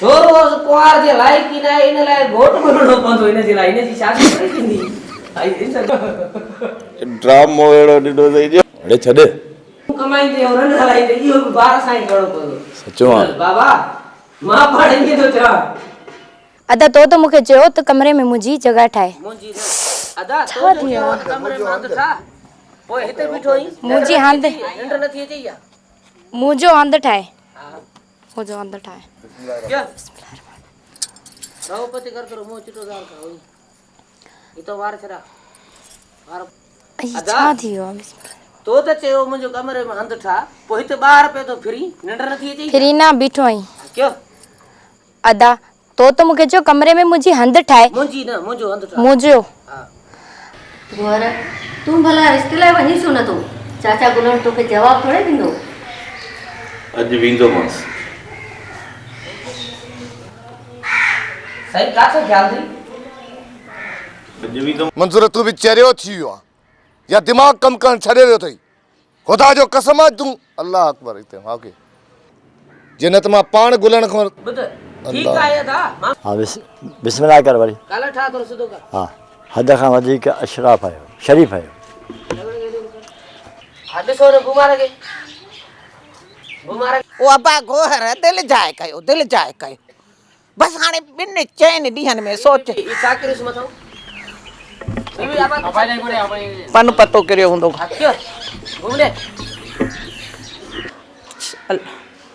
छोरो कुंवार जे लाइक की ना इन लाइ घोट बनणो पवंदो इन जे लाइ इन जी शादी करे थींदी भाई ड्रामो एड़ो ॾिनो अथई जो अड़े छॾे कमाईंदे और न हलाईंदे इहो बि ॿार सां ई करिणो पवंदो सचो आहे बाबा मां पाण ईअं थो चवां अदा तो मूंखे चयो त कमरे में मुंहिंजी जॻह ठाहे मुंहिंजी अदा तो कमरे में हंधि ठा पोइ हिते बीठो ई मुंहिंजी हंधि निंड नथी अचे या मुंहिंजो हंधि ठाहे मुंहिंजो हंधि ठाहे क्या द्रौपदी कर तो मुंह चिटो दाल का होई ई तो वार छरा वार छा थी वियो तो त चयो मुंहिंजो कमरे में हंधि ठा पोइ हिते ॿाहिरि पियो थो फिरी निंड नथी अचे फिरी ना बीठो आई क्यों अदा तो मूंखे चयो कमरे में मुंहिंजी हंधि ठाहे मुंहिंजी न मुंहिंजो हंधि ठा मुंहिंजो गोर तूं भला रिश्ते लाइ वञी छो नथो चाचा गुलण तोखे जवाब थोड़े ॾींदो अॼु वेंदोमांसि सही काथे ख्याल थी अॼु वेंदो मंज़ूर तूं बि चरियो थी वियो आहे या दिमाग़ कमु करणु छॾे वियो अथई ख़ुदा जो कसम आहे तूं अल्लाह अकबर हिते हाके जे न त मां पाण गुलण खां बुध ठीक आहे दा हाँ बिस्मिल्लाह कर वरी काला ठा तो सिधो कर हाँ हद खां वधीक अशराफ आयो शरीफ़ आयो हद सो रे बुमार के ओ अबा गोहर दिल जाए कयो बस हाणे बिन चैन ॾींहनि में सोच ई साकिरिस मथो इवी आपा पन पतो किरियो हूंदो क्यों घुमने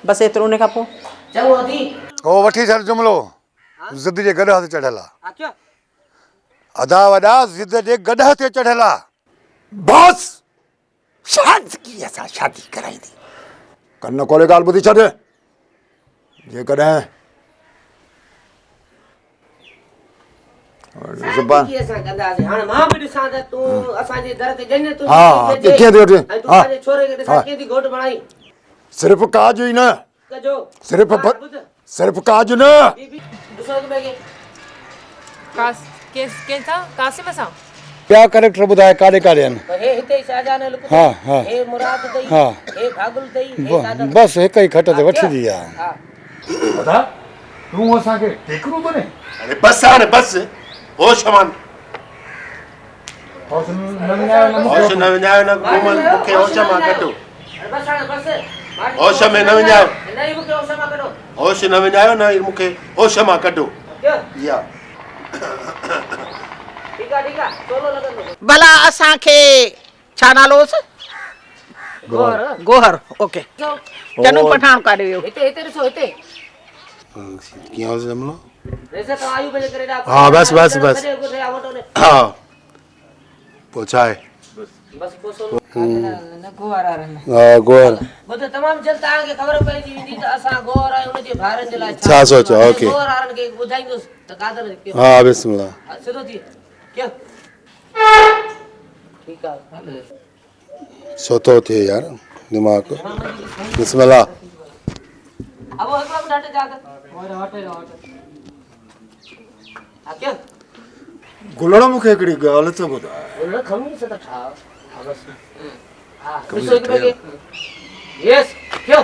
बस एतिरो उन खां पोइ चङो थी ओ वठी छॾ जुमिलो ज़िद जे गॾ हथ चढ़ियल आहे अच्छा अदा वॾा ज़िद जे गॾ हथ चढ़ियल आहे बस शादी असां शादी कराईंदी कन कोले ॻाल्हि ॿुधी छॾ जेकॾहिं ज़ुबान की असां कंदासीं हाणे मां बि ॾिसां त तूं असांजे दर ते जने तूं हा कीअं थी वठे तूं पंहिंजे छोरे खे ॾिसां कीअं थी घोट बणाई सिर्फ़ु काज ई न कजो सिर्फ़ु काज न ॾिसो त बेगे के था कासिम सां ॿिया कैरेक्टर ॿुधाए काॾे काॾे आहिनि हे हिते शाहजहान लिख हा हा हे मुराद दई हा हे भागुल दई हे कादर बस हिक ई खट ते वठी दी आहे हा दादा तूं असांखे टेकरू थो ने अरे बस हाणे बस होश मान होश न विञायो न कोमल मूंखे होश मां कढो बस हाणे बस होश में न विञायो नहीं मूंखे होश मां कढो होश न विञायो न मूंखे होश मां कढो क्या या ठीक आहे सोलो लगन भला असांखे छा नालो हुअसि गोहर ओके चनू पठान काॾे वियो हिते ॾिसो हिते कीअं हो जमलो वैसे तो आयु बजे करे हाँ बस हाँ पहुंचाए बस को सोलो न गोवारा रहन हाँ गोर वो तो तमाम जल्द आके खबर पई थी त असा गोर आए उन जे भारन जे लाए छा सोचो ओके गोर आरन के बुधाइंदो त कादर के हाँ बिस्मिल्लाह सिधो थी क्या ठीक है सोतो थे यार दिमाग बिस्मिल्लाह अब वो हम डाटे जाकर और हटे आ क्या गुलड़ मूंखे हिकिड़ी ॻाल्हि थो ॿुधाए उन खमी से त ठा बस हां ॾिसो के यस क्यों